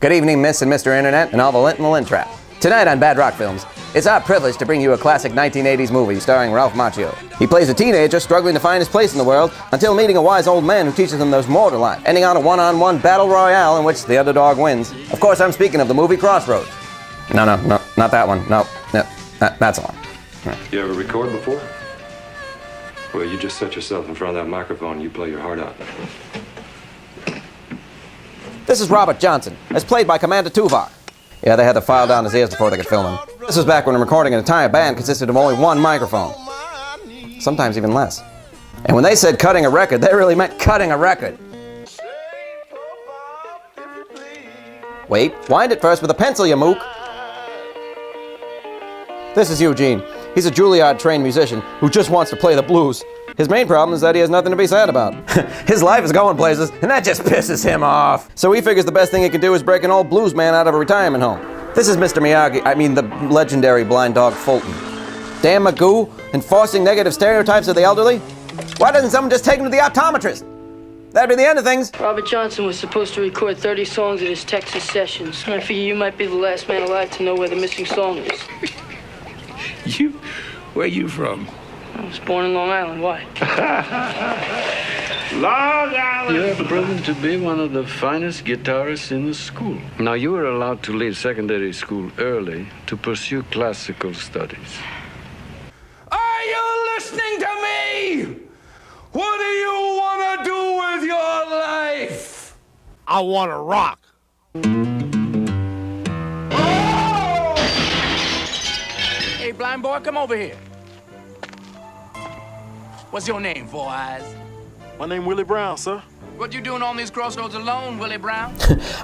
Good evening, Miss and Mr. Internet, and all the lint and the lint trap. Tonight on Bad Rock Films, it's our privilege to bring you a classic 1980s movie starring Ralph Macchio. He plays a teenager struggling to find his place in the world until meeting a wise old man who teaches him there's more to life, ending on a one-on-one battle royale in which the underdog wins. Of course, I'm speaking of the movie Crossroads. No, not that one. No, that's the one. You ever record before? Well, you just set yourself in front of that microphone and you play your heart out. This is Robert Johnson, as played by Commander Tuvar. Yeah, they had to file down his ears before they could film him. This was back when recording an entire band consisted of only one microphone. Sometimes even less. And when they said cutting a record, they really meant cutting a record. Wait, wind it first with a pencil, you mook. This is Eugene. He's a Juilliard-trained musician who just wants to play the blues. His main problem is that he has nothing to be sad about. His life is going places, and that just pisses him off. So he figures the best thing he can do is break an old blues man out of a retirement home. This is Mr. Miyagi, the legendary blind dog Fulton. Damn Magoo, enforcing negative stereotypes of the elderly? Why doesn't someone just take him to the optometrist? That'd be the end of things. Robert Johnson was supposed to record 30 songs at his Texas sessions. I figure you might be the last man alive to know where the missing song is. Where you from? I was born in Long Island. Why? Long Island! You have proven to be one of the finest guitarists in the school. Now, you were allowed to leave secondary school early to pursue classical studies. Are you listening to me? What do you want to do with your life? I want to rock. Oh! Hey, blind boy, come over here. What's your name, Four Eyes? My name Willie Brown, sir. What you doing on these crossroads alone, Willie Brown?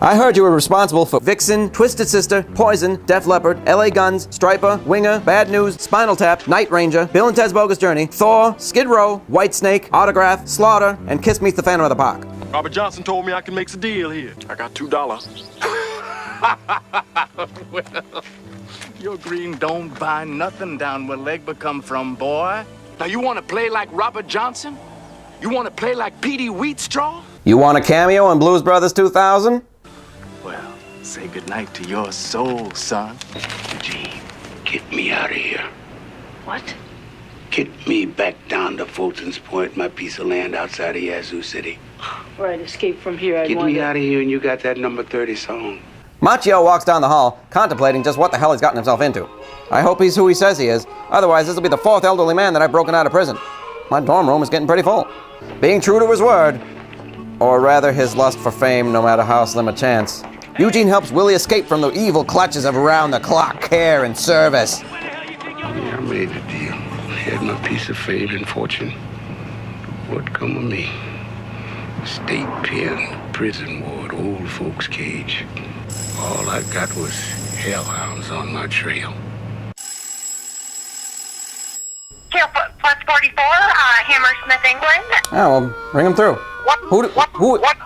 I heard you were responsible for Vixen, Twisted Sister, Poison, Def Leppard, LA Guns, Striper, Winger, Bad News, Spinal Tap, Night Ranger, Bill and Ted's Bogus Journey, Thor, Skid Row, White Snake, Autograph, Slaughter, and Kiss Meets the Phantom of the Park. Robert Johnson told me I can make a deal here. I got $2. Well, your green don't buy nothing down where leg become from, boy. Now you want to play like Robert Johnson? You want to play like Petey Wheatstraw? You want a cameo on Blues Brothers 2000? Well, say goodnight to your soul, son. Gene, get me out of here. What? Get me back down to Fulton's Point, my piece of land outside of Yazoo City. Right, escape from here. I'd Get want me to... out of here and you got that number 30 song. Macchio walks down the hall, contemplating just what the hell he's gotten himself into. I hope he's who he says he is. Otherwise, this will be the fourth elderly man that I've broken out of prison. My dorm room is getting pretty full. Being true to his word, or rather his lust for fame, no matter how slim a chance, Eugene helps Willie escape from the evil clutches of round-the-clock care and service. Yeah, I made the deal. Had my piece of fame and fortune. What come of me? State pen, prison ward, old folks' cage. All I got was hellhounds on my trail. Plus 44, Hammersmith, England. Oh, well, bring him through. What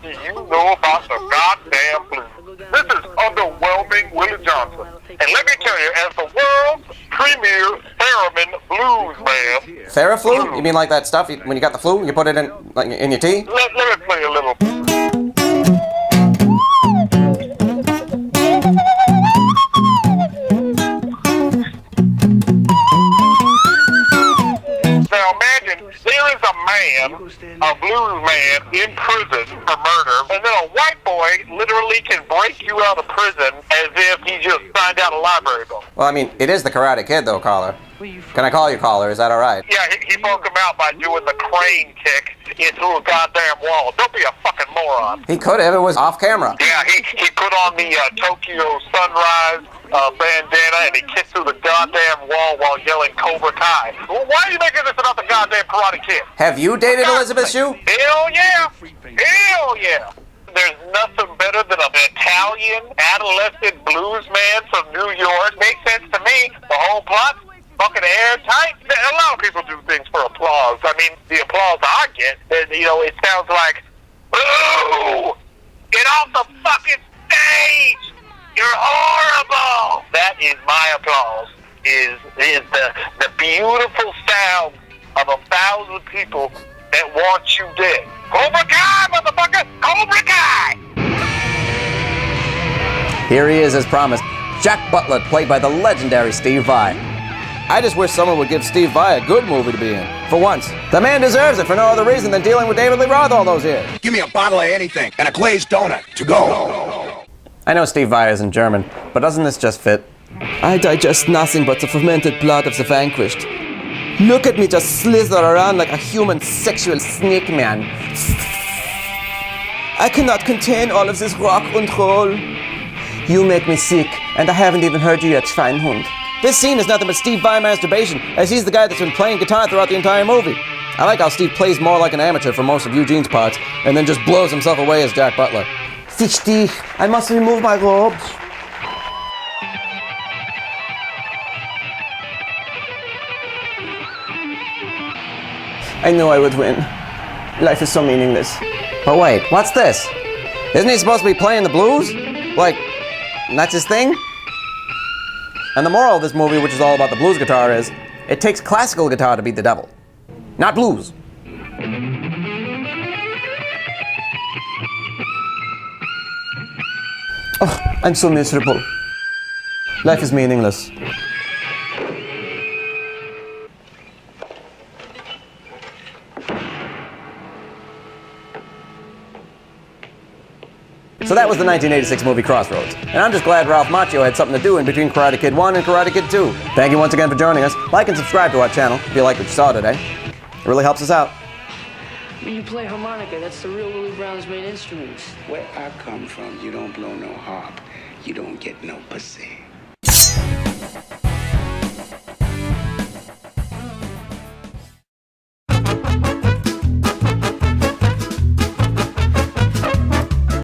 do you know about the goddamn blues? This is underwhelming Willie Johnson. And let me tell you, as the world's premier theremin blues man... Theraflu? You mean like that stuff when you got the flu, you put it in your tea? Let me play a little... Now imagine, there is a man, a blues man, in prison for murder, and then a white boy literally can break you out of prison as if he just signed out a library book. Well, it is the Karate Kid, though, caller. Can I call you caller? Is that all right? Yeah, he broke him out by doing the crane kick into a goddamn wall. Don't be a fucking moron. He could have. It was off camera. Yeah, he put on the Tokyo Sunrise bandana and he kicked through the goddamn wall while yelling Cobra Kai. Well, why are you making this about the goddamn Karate Kid? Have you dated Elizabeth Shue? Hell yeah! Hell yeah! There's nothing better than an Italian adolescent blues man from New York. Makes sense to me. The whole plot, fucking airtight. A lot of people do things for applause. The applause I get, it sounds like, boo! Get off the fucking stage! You're horrible! That is my applause. Is the beautiful sound of 1,000 people that want you dead. Cobra Kai, motherfucker! Cobra Kai! Here he is as promised, Jack Butler, played by the legendary Steve Vai. I just wish someone would give Steve Vai a good movie to be in, for once. The man deserves it for no other reason than dealing with David Lee Roth all those years. Give me a bottle of anything and a glazed donut to go. I know Steve Vai isn't German, but doesn't this just fit? I digest nothing but the fermented blood of the vanquished. Look at me just slither around like a human sexual snake man. I cannot contain all of this rock and roll. You make me sick, and I haven't even heard you yet, Schweinhund. This scene is nothing but Steve Vai masturbation, as he's the guy that's been playing guitar throughout the entire movie. I like how Steve plays more like an amateur for most of Eugene's parts, and then just blows himself away as Jack Butler. Sich dich, I must remove my robes. I knew I would win. Life is so meaningless. But wait, what's this? Isn't he supposed to be playing the blues? Like, that's his thing? And the moral of this movie, which is all about the blues guitar, is it takes classical guitar to beat the devil, not blues. Oh, I'm so miserable. Life is meaningless. So that was the 1986 movie Crossroads. And I'm just glad Ralph Macchio had something to do in between Karate Kid 1 and Karate Kid 2. Thank you once again for joining us. Like and subscribe to our channel if you like what you saw today. It really helps us out. When you play harmonica, that's the real Willie Brown's main instrument. Where I come from, you don't blow no harp. You don't get no pussy.